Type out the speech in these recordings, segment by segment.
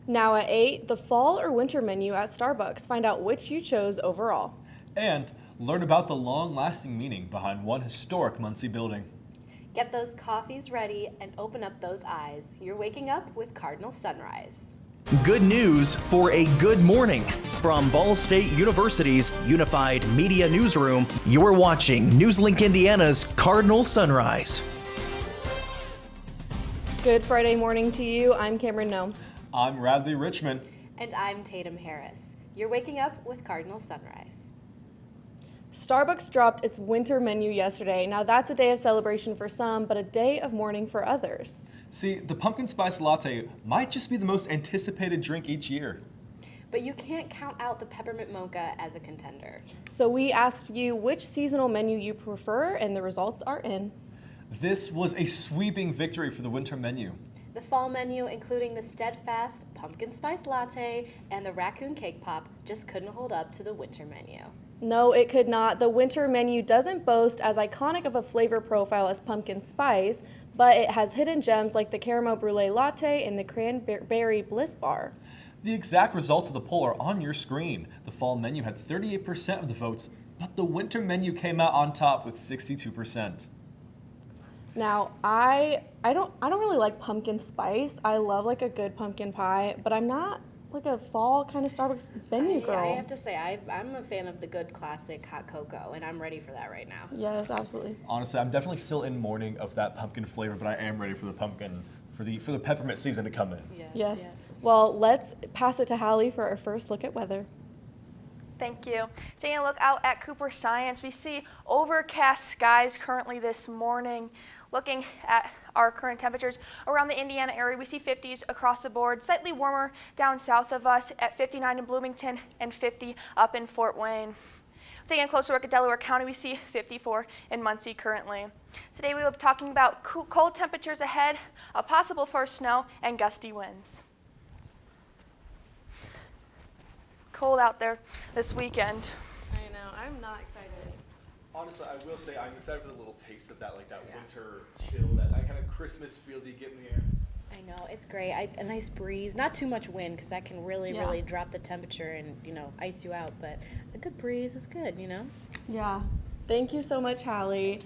Now at 8, the fall or winter menu at Starbucks. Find out which you chose overall. And learn about the long-lasting meaning behind one historic Muncie building. Get those coffees ready and open up those eyes. You're waking up with Cardinal Sunrise. Good news for a good morning. From Ball State University's Unified Media Newsroom, you're watching NewsLink Indiana's Cardinal Sunrise. Good Friday morning to you. I'm Cameron Noem. I'm Radley Richmond. And I'm Tatum Harris. You're waking up with Cardinal Sunrise. Starbucks dropped its winter menu yesterday. Now that's a day of celebration for some, but a day of mourning for others. See, the pumpkin spice latte might just be the most anticipated drink each year. But you can't count out the peppermint mocha as a contender. So we asked you which seasonal menu you prefer, and the results are in. This was a sweeping victory for the winter menu. The fall menu, including the Steadfast pumpkin spice latte and the raccoon cake pop, just couldn't hold up to the winter menu. No, it could not. The winter menu doesn't boast as iconic of a flavor profile as pumpkin spice, but it has hidden gems like the caramel brulee latte and the cranberry bliss bar. The exact results of the poll are on your screen. The fall menu had 38% of the votes, but the winter menu came out on top with 62%. Now, I don't really like pumpkin spice. I love like a good pumpkin pie, but I'm not like a fall kind of Starbucks menu girl. I have to say, I'm a fan of the good classic hot cocoa, and I'm ready for that right now. Yes, absolutely. Honestly, I'm definitely still in mourning of that pumpkin flavor, but I am ready for the pumpkin, for the peppermint season to come in. Yes. Well, let's pass it to Hallie for our first look at weather. Thank you. Taking a look out at Cooper Science, we see overcast skies currently this morning. Looking at our current temperatures around the Indiana area, we see 50s across the board, slightly warmer down south of us at 59 in Bloomington and 50 up in Fort Wayne. Taking a closer look at Delaware County, we see 54 in Muncie currently. Today we will be talking about cold temperatures ahead, a possible first snow, and gusty winds. Cold out there this weekend. I know, I'm not excited. Honestly, I will say I'm excited for the little taste of that, like that winter chill, that kind of Christmas feel that you get in the air. I know, it's great. A nice breeze, not too much wind, because that can really drop the temperature and, ice you out. But a good breeze is good, Yeah. Thank you so much, Hallie.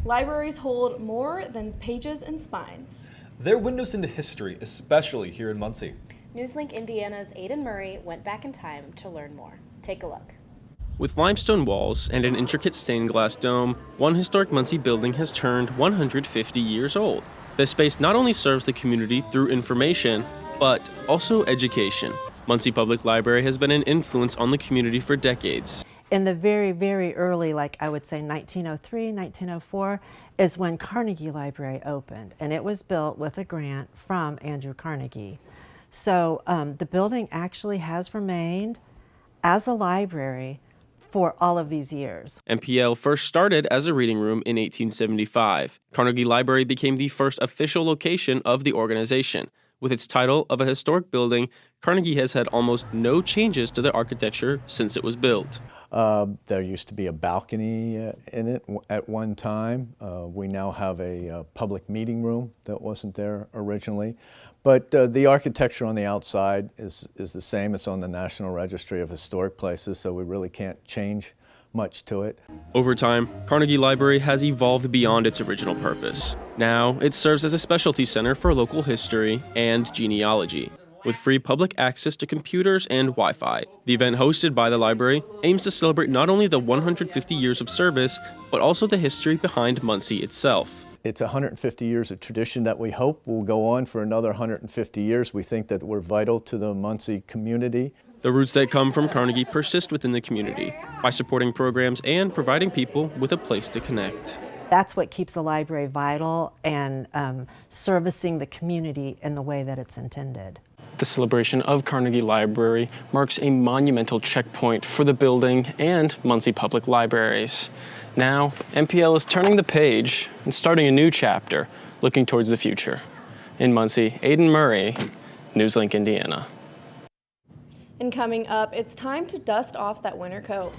Libraries hold more than pages and spines. They're windows into history, especially here in Muncie. NewsLink Indiana's Aiden Murray went back in time to learn more. Take a look. With limestone walls and an intricate stained glass dome, one historic Muncie building has turned 150 years old. This space not only serves the community through information, but also education. Muncie Public Library has been an influence on the community for decades. In the very, very early, like I would say 1903, 1904, is when Carnegie Library opened, and it was built with a grant from Andrew Carnegie. So the building actually has remained as a library for all of these years. MPL first started as a reading room in 1875. Carnegie Library became the first official location of the organization. With its title of a historic building, Carnegie has had almost no changes to the architecture since it was built. There used to be a balcony in it at one time. We now have a public meeting room that wasn't there originally. But the architecture on the outside is the same. It's on the National Registry of Historic Places, so we really can't change much to it. Over time, Carnegie Library has evolved beyond its original purpose. Now, it serves as a specialty center for local history and genealogy. With free public access to computers and Wi-Fi. The event hosted by the library aims to celebrate not only the 150 years of service, but also the history behind Muncie itself. It's 150 years of tradition that we hope will go on for another 150 years. We think that we're vital to the Muncie community. The roots that come from Carnegie persist within the community by supporting programs and providing people with a place to connect. That's what keeps the library vital and servicing the community in the way that it's intended. The celebration of Carnegie Library marks a monumental checkpoint for the building and Muncie Public Libraries. Now, MPL is turning the page and starting a new chapter, looking towards the future. In Muncie, Aiden Murray, NewsLink Indiana. And coming up, it's time to dust off that winter coat.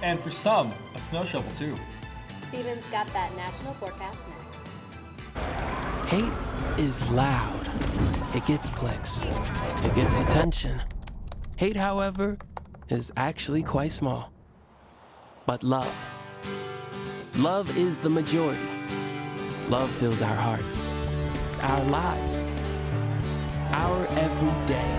And for some, a snow shovel too. Steven's got that national forecast next. Hate is loud. It gets clicks. It gets attention. Hate, however, is actually quite small. But love. Love is the majority. Love fills our hearts, our lives, our every day.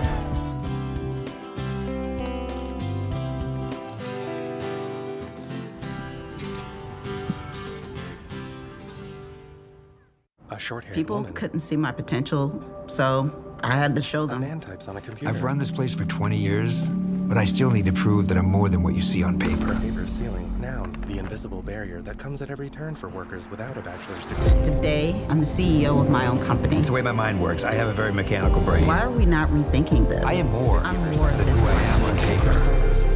A short-haired People woman. couldn't see my potential, so I had to show them. A man types on a computer. I've run this place for 20 years, but I still need to prove that I'm more than what you see on paper. Paper ceiling, noun, the invisible barrier that comes at every turn for workers without a bachelor's degree. Today, I'm the CEO of my own company. It's the way my mind works. I have a very mechanical brain. Why are we not rethinking this? I am more I'm more than who I am on paper.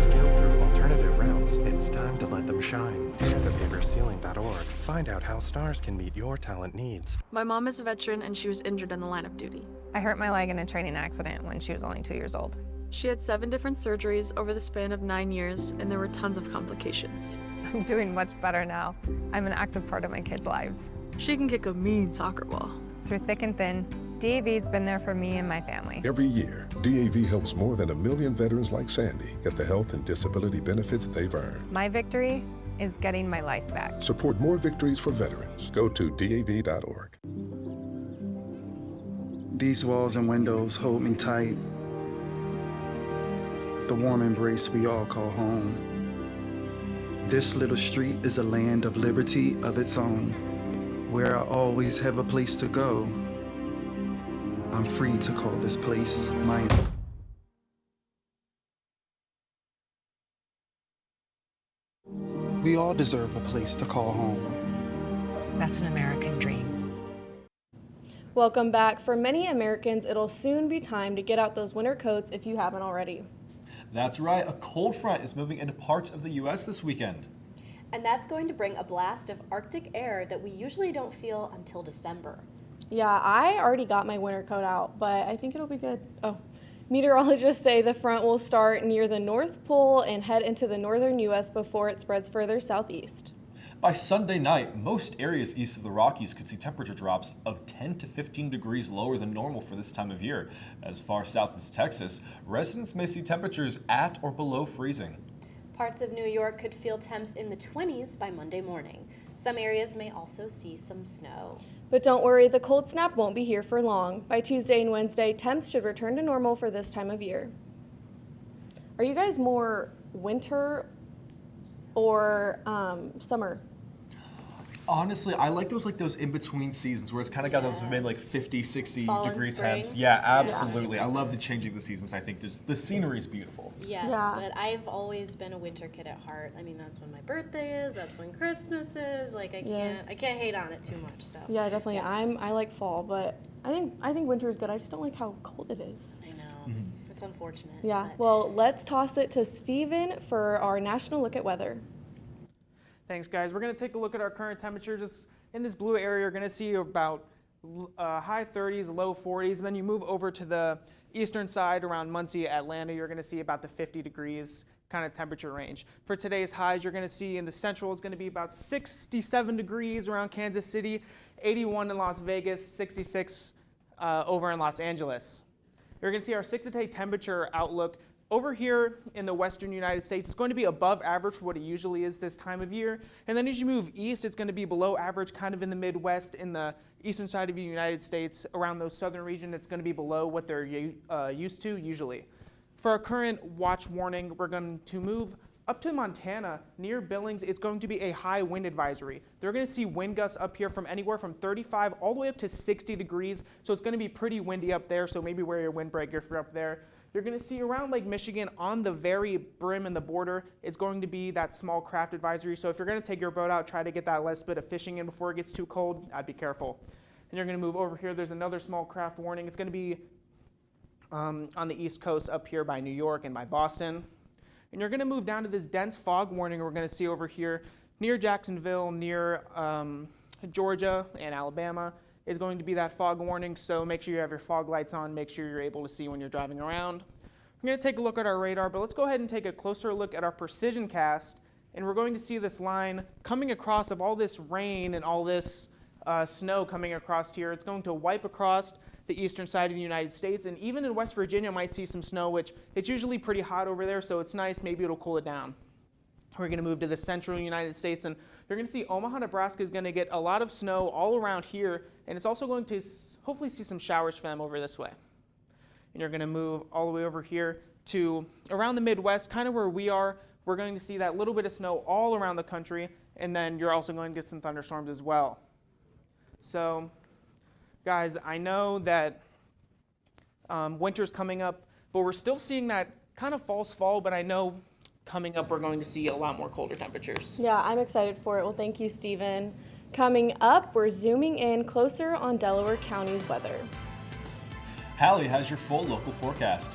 Scaled through alternative routes. It's time to let them shine. ThePaperCeiling.org. Find out how stars can meet your talent needs. My mom is a veteran and she was injured in the line of duty. I hurt my leg in a training accident when she was only 2 years old. She had 7 different surgeries over the span of 9 years, and there were tons of complications. I'm doing much better now. I'm an active part of my kids' lives. She can kick a mean soccer ball. Through thick and thin, DAV's been there for me and my family. Every year, DAV helps more than 1 million veterans like Sandy get the health and disability benefits they've earned. My victory is getting my life back. Support more victories for veterans. Go to DAV.org. These walls and windows hold me tight. The warm embrace we all call home. This little street is a land of liberty of its own, where I always have a place to go. I'm free to call this place my own. We all deserve a place to call home. That's an American dream. Welcome back. For many Americans, it'll soon be time to get out those winter coats if you haven't already. That's right, a cold front is moving into parts of the U.S. this weekend. And that's going to bring a blast of Arctic air that we usually don't feel until December. Yeah, I already got my winter coat out, but I think it'll be good. Oh, meteorologists say the front will start near the North Pole and head into the northern U.S. before it spreads further southeast. By Sunday night, most areas east of the Rockies could see temperature drops of 10 to 15 degrees lower than normal for this time of year. As far south as Texas, residents may see temperatures at or below freezing. Parts of New York could feel temps in the 20s by Monday morning. Some areas may also see some snow. But don't worry, the cold snap won't be here for long. By Tuesday and Wednesday, temps should return to normal for this time of year. Are you guys more winter or summer? Honestly, I like those in-between seasons where it's kind of got those maybe like 50, 60 Fall and degree spring. temps. Yeah, absolutely. Yeah. I love the changing the seasons. I think the scenery is beautiful. Yes, but I've always been a winter kid at heart. I mean, that's when my birthday is, that's when Christmas is. Like I can't hate on it too much. So Yeah, definitely. Yeah. I like fall, but I think winter is good. I just don't like how cold it is. I know. Mm-hmm. It's unfortunate. Yeah. Well, let's toss it to Steven for our national look at weather. Thanks, guys. We're going to take a look at our current temperatures. It's in this blue area, you're going to see about high 30s, low 40s. And then you move over to the eastern side around Muncie, Atlanta, you're going to see about the 50 degrees kind of temperature range. For today's highs, you're going to see in the central, it's going to be about 67 degrees around Kansas City, 81 in Las Vegas, 66 over in Los Angeles. You're going to see our 6-day temperature outlook. Over here in the western United States, it's going to be above average for what it usually is this time of year. And then as you move east, it's going to be below average kind of in the Midwest, in the eastern side of the United States. Around those southern regions, it's going to be below what they're used to usually. For our current watch warning, we're going to move up to Montana. Near Billings, it's going to be a high wind advisory. They're going to see wind gusts up here from anywhere from 35 all the way up to 60 degrees. So it's going to be pretty windy up there, so maybe wear your windbreaker if you're up there. You're going to see around Lake Michigan on the very brim and the border, it's going to be that small craft advisory. So if you're going to take your boat out, try to get that last bit of fishing in before it gets too cold. I'd be careful. And you're going to move over here. There's another small craft warning. It's going to be on the East Coast up here by New York and by Boston. And you're going to move down to this dense fog warning we're going to see over here near Jacksonville, near Georgia and Alabama. Is going to be that fog warning, so make sure you have your fog lights on, make sure you're able to see when you're driving around. We're going to take a look at our radar, but let's go ahead and take a closer look at our precision cast, and we're going to see this line coming across of all this rain and all this snow coming across here. It's going to wipe across the eastern side of the United States, and even in West Virginia might see some snow, which it's usually pretty hot over there, so it's nice. Maybe it'll cool it down. We're going to move to the central United States, and you're going to see Omaha, Nebraska is going to get a lot of snow all around here, and it's also going to hopefully see some showers for them over this way. And you're going to move all the way over here to around the Midwest, kind of where we are. We're going to see that little bit of snow all around the country, and then you're also going to get some thunderstorms as well. So, guys, I know that winter's coming up, but we're still seeing that kind of false fall, but I know coming up we're going to see a lot more colder temperatures. Yeah, I'm excited for it. Well, thank you, Stephen. Coming up, we're zooming in closer on Delaware County's weather. Hallie has your full local forecast.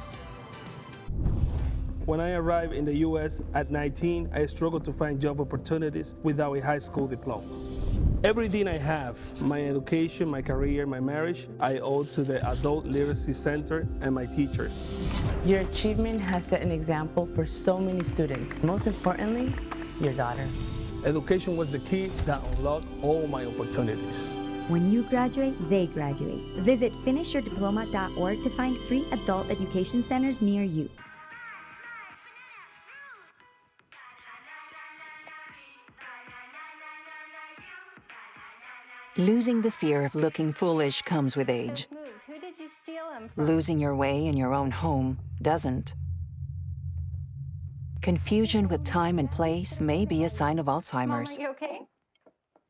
When I arrived in the U.S. at 19, I struggled to find job opportunities without a high school diploma. Everything I have, my education, my career, my marriage, I owe to the Adult Literacy Center and my teachers. Your achievement has set an example for so many students. Most importantly, your daughter. Education was the key that unlocked all my opportunities. When you graduate, they graduate. Visit finishyourdiploma.org to find free adult education centers near you. Losing the fear of looking foolish comes with age. Who did you steal him from? Losing your way in your own home doesn't. Confusion with time and place may be a sign of Alzheimer's. Mom, are you okay?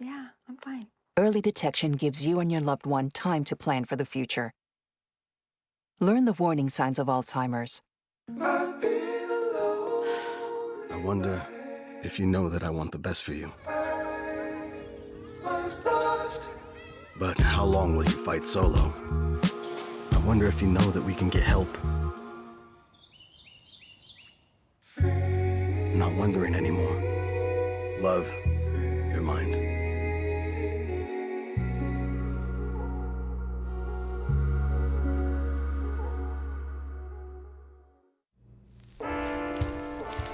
Yeah, I'm fine. Early detection gives you and your loved one time to plan for the future. Learn the warning signs of Alzheimer's. I wonder if you know that I want the best for you. But how long will you fight solo? I wonder if you know that we can get help. Not wondering anymore. Love, your mind.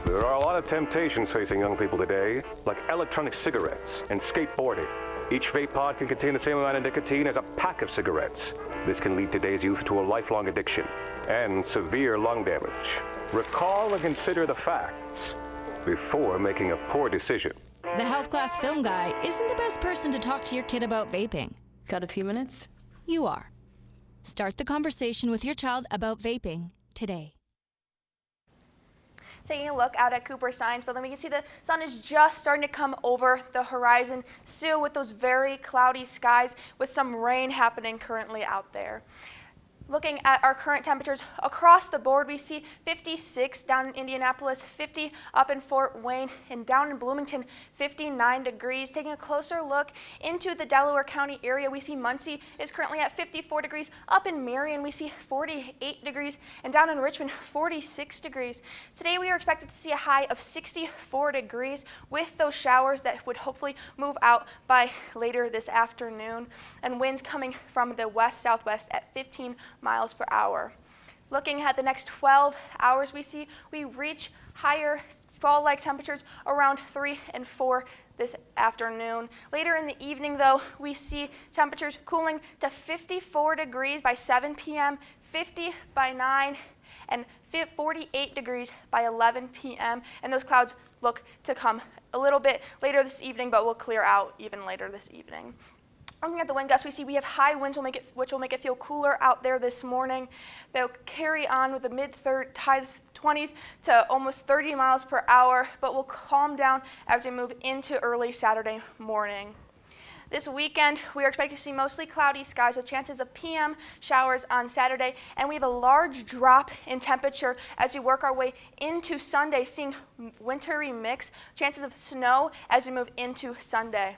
There are a lot of temptations facing young people today, like electronic cigarettes and skateboarding. Each vape pod can contain the same amount of nicotine as a pack of cigarettes. This can lead today's youth to a lifelong addiction and severe lung damage. Recall and consider the facts before making a poor decision. The health class film guy isn't the best person to talk to your kid about vaping. Got a few minutes? You are. Start the conversation with your child about vaping today. Taking a look out at Cooper Science Building, we can see the sun is just starting to come over the horizon, still with those very cloudy skies with some rain happening currently out there. Looking at our current temperatures across the board, we see 56 down in Indianapolis, 50 up in Fort Wayne, and down in Bloomington, 59 degrees. Taking a closer look into the Delaware County area, we see Muncie is currently at 54 degrees. Up in Marion, we see 48 degrees, and down in Richmond, 46 degrees. Today, we are expected to see a high of 64 degrees with those showers that would hopefully move out by later this afternoon, and winds coming from the west-southwest at 15 miles per hour. Looking at the next 12 hours, we reach higher fall-like temperatures around 3 and 4 this afternoon. Later in the evening, though, we see temperatures cooling to 54 degrees by 7 p.m., 50 by 9, and 48 degrees by 11 p.m. And those clouds look to come a little bit later this evening, but will clear out even later this evening. Looking at the wind gusts, we have high winds which will make it feel cooler out there this morning. They'll carry on with the mid-high 20s to almost 30 miles per hour, but will calm down as we move into early Saturday morning. This weekend, we are expected to see mostly cloudy skies with chances of PM showers on Saturday, and we have a large drop in temperature as we work our way into Sunday, seeing wintry mix, chances of snow as we move into Sunday.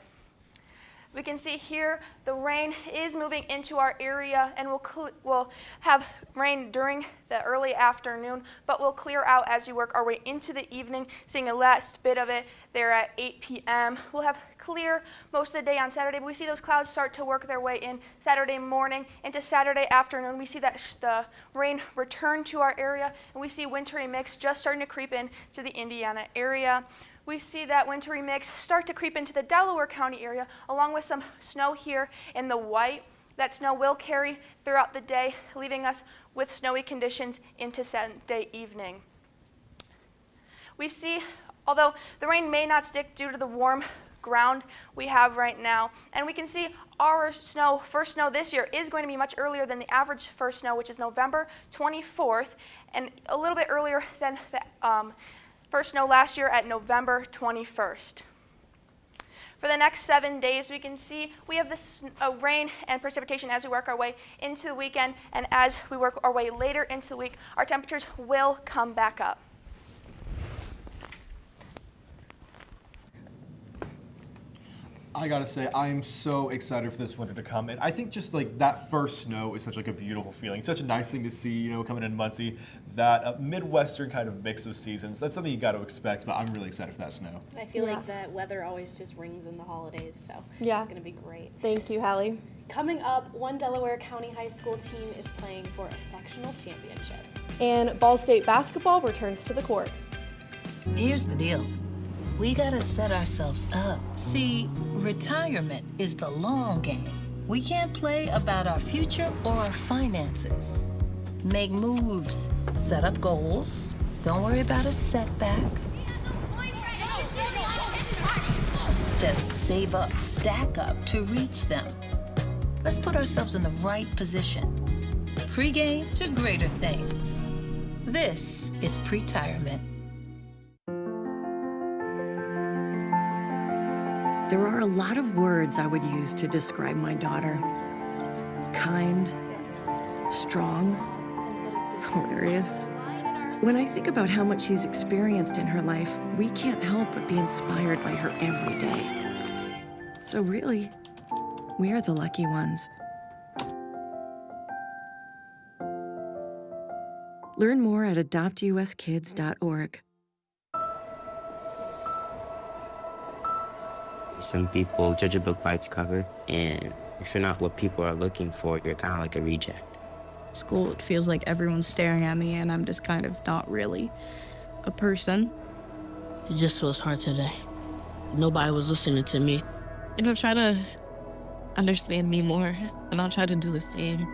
We can see here the rain is moving into our area, and we'll have rain during the early afternoon, but we'll clear out as we work our way into the evening, seeing a last bit of it there at 8 p.m. We'll have clear most of the day on Saturday, but we see those clouds start to work their way in Saturday morning into Saturday afternoon. We see that the rain return to our area, and we see wintry mix just starting to creep in to the Indiana area. we see that wintry mix start to creep into the Delaware County area, along with some snow here in the white. That snow will carry throughout the day, leaving us with snowy conditions into Sunday evening. We see, although the rain may not stick due to the warm ground we have right now, and we can see our first snow this year is going to be much earlier than the average first snow, which is November 24th, and a little bit earlier than the first snow last year at November 21st. For the next 7 days, we can see we have this rain and precipitation as we work our way into the weekend, and as we work our way later into the week, our temperatures will come back up. I gotta say, I am so excited for this winter to come, and I think just like that first snow is such like a beautiful feeling. It's such a nice thing to see, you know, coming in Muncie. That Midwestern kind of mix of seasons. That's something you got to expect, but I'm really excited for that snow. I feel like that weather always just rings in the holidays, so yeah, it's gonna be great. Thank you, Hallie. Coming up, one Delaware County high school team is playing for a sectional championship. And Ball State basketball returns to the court. Here's the deal. We gotta set ourselves up. See, retirement is the long game. We can't play about our future or our finances. Make moves, set up goals. Don't worry about a setback. Just save up, stack up to reach them. Let's put ourselves in the right position. Pre-game to greater things. This is pre-tirement. There are a lot of words I would use to describe my daughter. Kind, strong, hilarious. When I think about how much she's experienced in her life, we can't help but be inspired by her every day. So really, we are the lucky ones. Learn more at adoptuskids.org. Some people judge a book by its cover, and if you're not what people are looking for, you're kind of like a reject. School, it feels like everyone's staring at me, and I'm just kind of not really a person. It just feels hard today. Nobody was listening to me. And I'll try to understand me more, and I'll try to do the same.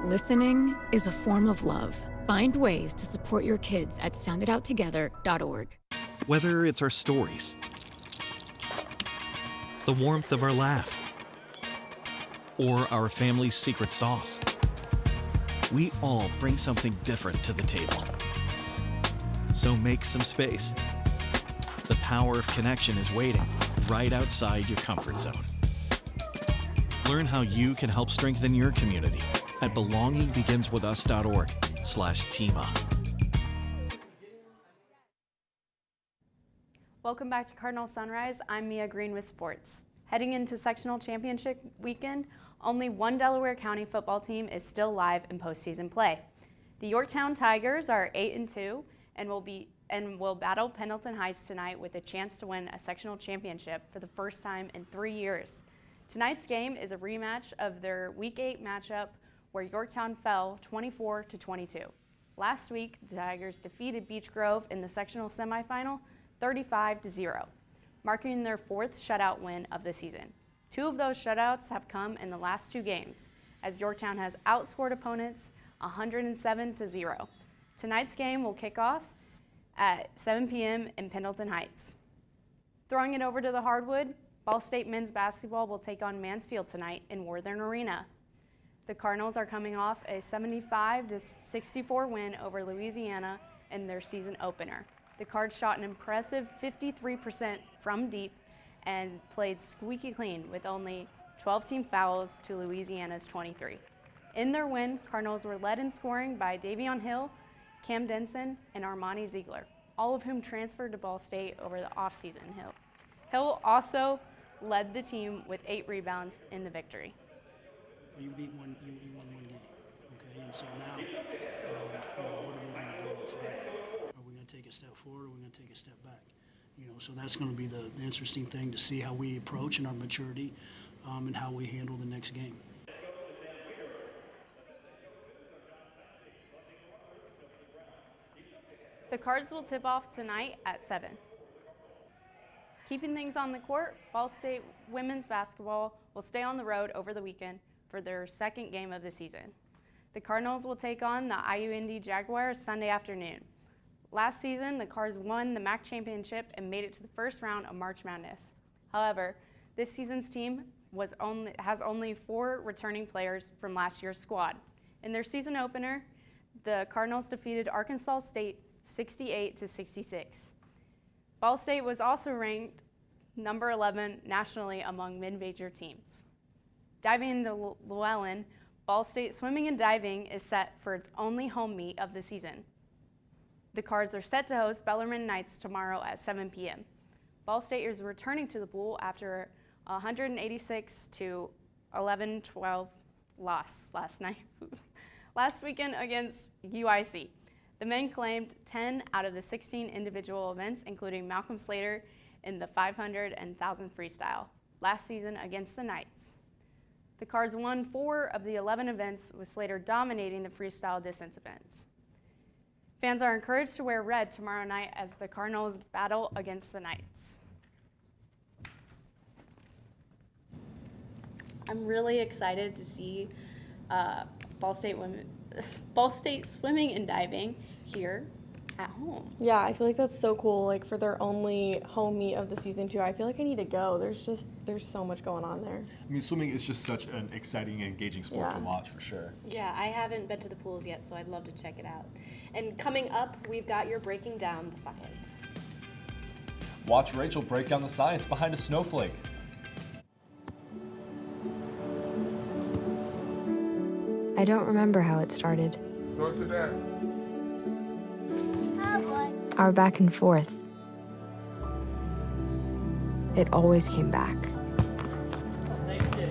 Listening is a form of love. Find ways to support your kids at sounditouttogether.org. Whether it's our stories, the warmth of our laugh, or our family's secret sauce, we all bring something different to the table. So make some space. The power of connection is waiting right outside your comfort zone. Learn how you can help strengthen your community at belongingbeginswithus.org/teamup. Welcome back to Cardinal Sunrise. I'm Mia Green with sports. Heading into sectional championship weekend, only one Delaware County football team is still live in postseason play. The Yorktown Tigers are 8-2 and will battle Pendleton Heights tonight with a chance to win a sectional championship for the first time in 3 years. Tonight's game is a rematch of their Week 8 matchup where Yorktown fell 24-22. Last week, the Tigers defeated Beech Grove in the sectional semifinal 35-0, marking their fourth shutout win of the season. 2 of those shutouts have come in the last 2 games, as Yorktown has outscored opponents 107-0. Tonight's game will kick off at 7 p.m. in Pendleton Heights. Throwing it over to the hardwood, Ball State men's basketball will take on Mansfield tonight in Worthern Arena. The Cardinals are coming off a 75-64 win over Louisiana in their season opener. The Cards shot an impressive 53% from deep and played squeaky clean with only 12 team fouls to Louisiana's 23. In their win, Cardinals were led in scoring by Davion Hill, Cam Denson, and Armani Ziegler, all of whom transferred to Ball State over the offseason. Hill also led the team with 8 rebounds in the victory. You won one game, okay? And so now, what are we going to do on Friday? Are we going to take a step forward, or are we going to take a step back? So that's going to be the interesting thing to see how we approach and our maturity, and how we handle the next game. The Cards will tip off tonight at 7. Keeping things on the court, Ball State women's basketball will stay on the road over the weekend for their second game of the season. The Cardinals will take on the IU-Indy Jaguars Sunday afternoon. Last season, the Cards won the MAC championship and made it to the first round of March Madness. However, this season's team has only 4 returning players from last year's squad. In their season opener, the Cardinals defeated Arkansas State 68-66. Ball State was also ranked number 11 nationally among mid-major teams. Diving into Llewellyn, Ball State swimming and diving is set for its only home meet of the season. The Cards are set to host Bellarmine Knights tomorrow at 7 p.m. Ball State is returning to the pool after a 186-11-12 loss last weekend against UIC. The men claimed 10 out of the 16 individual events, including Malcolm Slater in the 500 and 1,000 freestyle last season against the Knights. The Cards won 4 of the 11 events, with Slater dominating the freestyle distance events. Fans are encouraged to wear red tomorrow night as the Cardinals battle against the Knights. I'm really excited to see Ball State swimming and diving here at home. Yeah, I feel like that's so cool. Like for their only home meet of the season too. I feel like I need to go. There's so much going on there. I mean, swimming is just such an exciting and engaging sport to watch for sure. Yeah, I haven't been to the pools yet, so I'd love to check it out. And coming up, we've got your Breaking Down the Science. Watch Rachel break down the science behind a snowflake. I don't remember how it started. Go to that. Our back and forth. It always came back.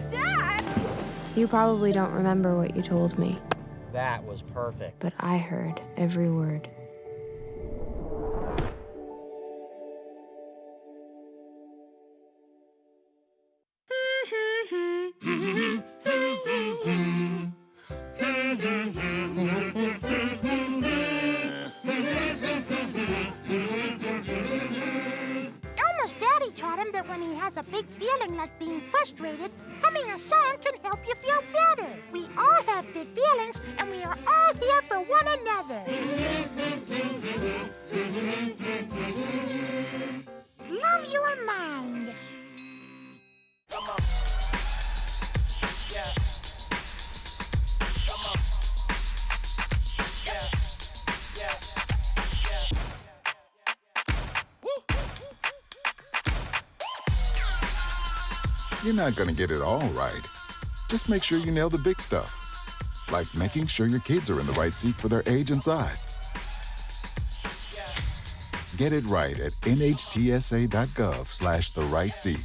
Dad! You probably don't remember what you told me, That was perfect. but I heard every word. Elmo's daddy taught him that when he has a big feeling like being frustrated, humming a song can help you feel better. We all have big feelings, and we are all here for one another. Love your mind. You're not gonna get it all right. Just make sure you nail the big stuff. Like making sure your kids are in the right seat for their age and size. Get it right at nhtsa.gov/the-right-seat.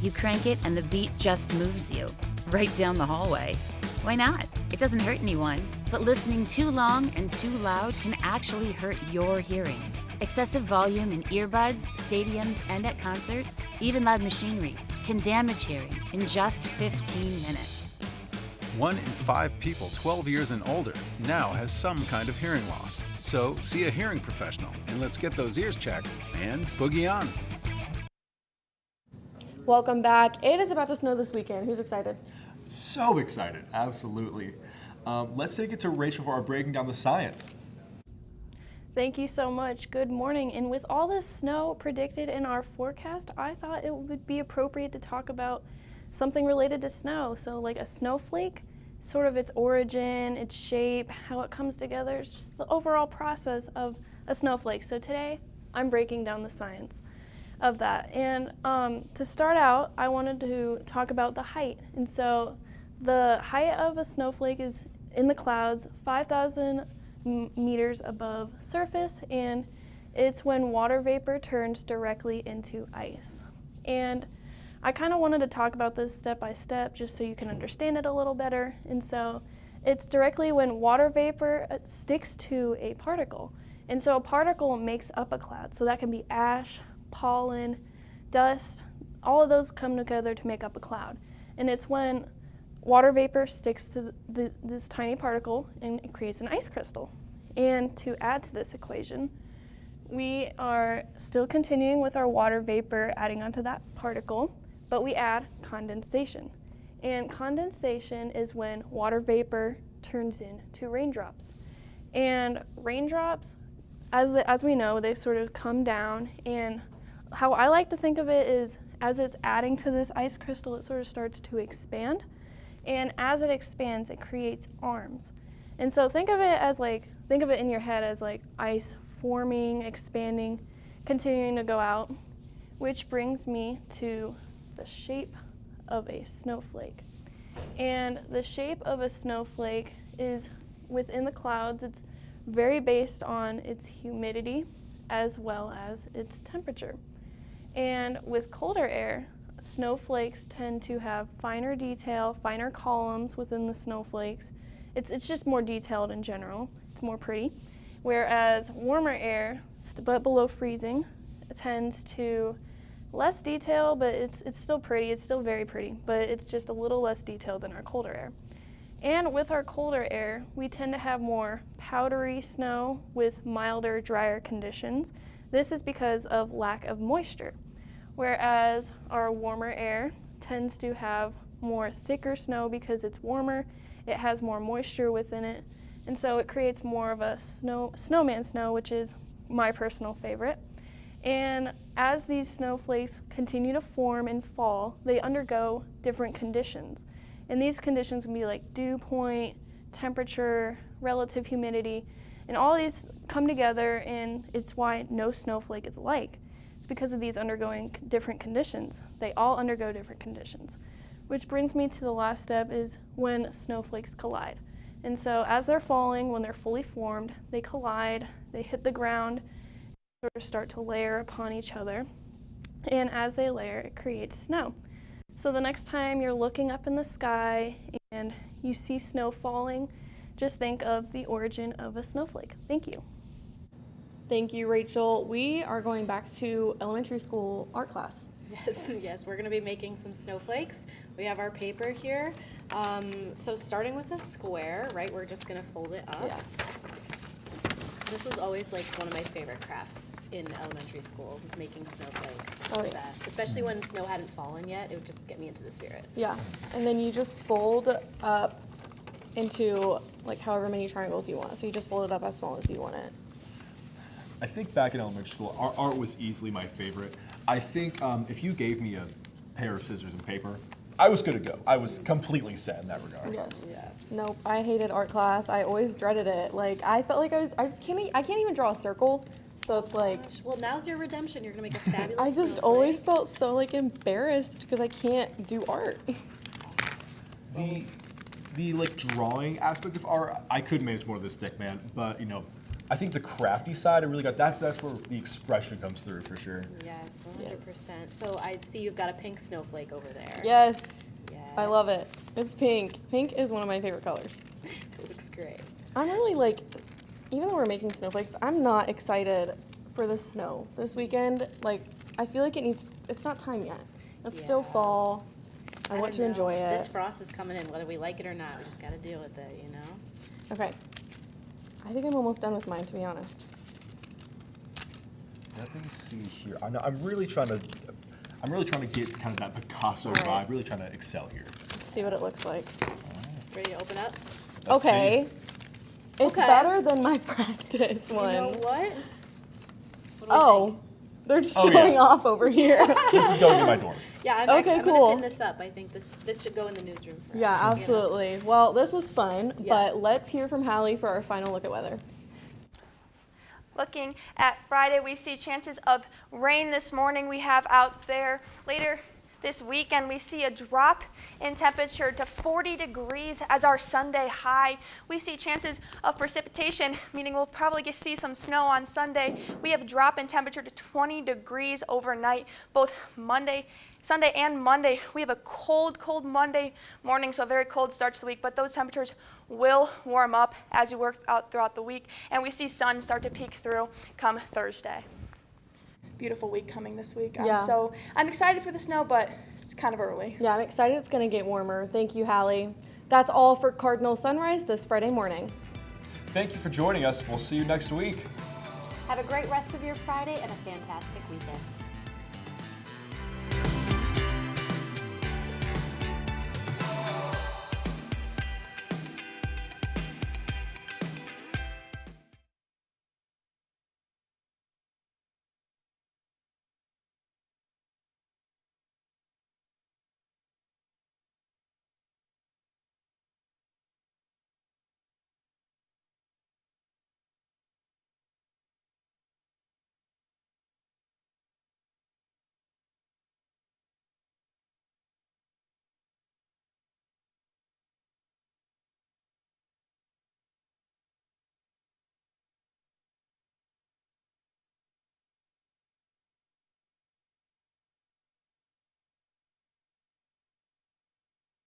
You crank it and the beat just moves you right down the hallway. Why not? It doesn't hurt anyone. But listening too long and too loud can actually hurt your hearing. Excessive volume in earbuds, stadiums, and at concerts, even loud machinery, can damage hearing in just 15 minutes. 1 in 5 people 12 years and older now has some kind of hearing loss. So see a hearing professional and let's get those ears checked and boogie on. Welcome back. It is about to snow this weekend. Who's excited? So excited, absolutely. Let's take it to Rachel for our Breaking Down the Science. Thank you so much. Good morning. And with all this snow predicted in our forecast, I thought it would be appropriate to talk about something related to snow. So like a snowflake, sort of its origin, its shape, how it comes together. It's just the overall process of a snowflake. So today I'm breaking down the science of that. And to start out, I wanted to talk about the height. And so the height of a snowflake is in the clouds, 5,000 meters above surface, and it's when water vapor turns directly into ice. And I kind of wanted to talk about this step by step just so you can understand it a little better. And so it's directly when water vapor sticks to a particle. And so a particle makes up a cloud. So that can be ash, pollen, dust, all of those come together to make up a cloud. And it's when water vapor sticks to this tiny particle and it creates an ice crystal. And to add to this equation, we are still continuing with our water vapor, adding onto that particle, but we add condensation. And condensation is when water vapor turns into raindrops. And raindrops, as we know, they sort of come down, and how I like to think of it is as it's adding to this ice crystal, it sort of starts to expand. And as it expands, it creates arms. And so think of it in your head as like ice forming, expanding, continuing to go out, which brings me to the shape of a snowflake. And the shape of a snowflake is within the clouds. It's very based on its humidity as well as its temperature. And with colder air, snowflakes tend to have finer detail, finer columns within the snowflakes. It's just more detailed in general. It's more pretty. Whereas warmer air, but below freezing, tends to less detail, but it's still pretty. It's still very pretty, but it's just a little less detailed than our colder air. And with our colder air, we tend to have more powdery snow with milder, drier conditions. This is because of lack of moisture. Whereas our warmer air tends to have more thicker snow because it's warmer, it has more moisture within it, and so it creates more of a snowman snow, which is my personal favorite. And as these snowflakes continue to form and fall, they undergo different conditions. And these conditions can be like dew point, temperature, relative humidity, and all these come together, and it's why no snowflake is alike. It's because of these undergoing different conditions. They all undergo different conditions. Which brings me to the last step, is when snowflakes collide. And so as they're falling, when they're fully formed, they collide, they hit the ground, sort of start to layer upon each other. And as they layer, it creates snow. So the next time you're looking up in the sky and you see snow falling, just think of the origin of a snowflake. Thank you. Thank you, Rachel. We are going back to elementary school art class. Yes, we're going to be making some snowflakes. We have our paper here. So starting with a square, right, we're just going to fold it up. Yeah. This was always like one of my favorite crafts in elementary school, was making snowflakes. It's the best. Especially when snow hadn't fallen yet, it would just get me into the spirit. Yeah, and then you just fold up into like however many triangles you want. So you just fold it up as small as you want it. I think back in elementary school, our art was easily my favorite. I think if you gave me a pair of scissors and paper, I was good to go. I was completely set in that regard. Yes. Nope, I hated art class. I always dreaded it. Like, I felt like I can't even draw a circle. So it's like. Well, now's your redemption. You're gonna make a fabulous I just snowflake. always felt so like embarrassed because I can't do art. The like drawing aspect of art, I could manage more of the stick man, but you know, I think the crafty side, I really got, that's where the expression comes through for sure. Yes, 100%. So I see you've got a pink snowflake over there. Yes. I love it. It's pink. Pink is one of my favorite colors. It looks great. I'm really like, even though we're making snowflakes, I'm not excited for the snow this weekend. Like, I feel like it's not time yet. It's still fall. I want to enjoy it. This frost is coming in, whether we like it or not. We just got to deal with it, you know? Okay. I think I'm almost done with mine, to be honest. Let me see here. I'm really trying to get kind of that Picasso vibe. Really trying to excel here. Let's see what it looks like. Ready to open up? Let's okay. See. It's better than my practice one. You know what? Oh, they're just showing off over here. This is going in my dorm. Yeah, I'm okay, actually, cool. I'm gonna pin this up. I think this should go in the newsroom. Yeah, absolutely. Well, this was fun, but let's hear from Hallie for our final look at weather. Looking at Friday, we see chances of rain this morning. We have out there later this weekend, we see a drop in temperature to 40 degrees as our Sunday high. We see chances of precipitation, meaning we'll probably see some snow on Sunday. We have a drop in temperature to 20 degrees overnight, both Sunday and Monday. We have a cold Monday morning, so a very cold start to the week, but those temperatures will warm up as you work out throughout the week, and we see sun start to peek through come Thursday. Beautiful week coming this week. So I'm excited for the snow, but it's kind of early. Yeah, I'm excited it's going to get warmer. Thank you, Hallie. That's all for Cardinal Sunrise this Friday morning. Thank you for joining us. We'll see you next week. Have a great rest of your Friday and a fantastic weekend.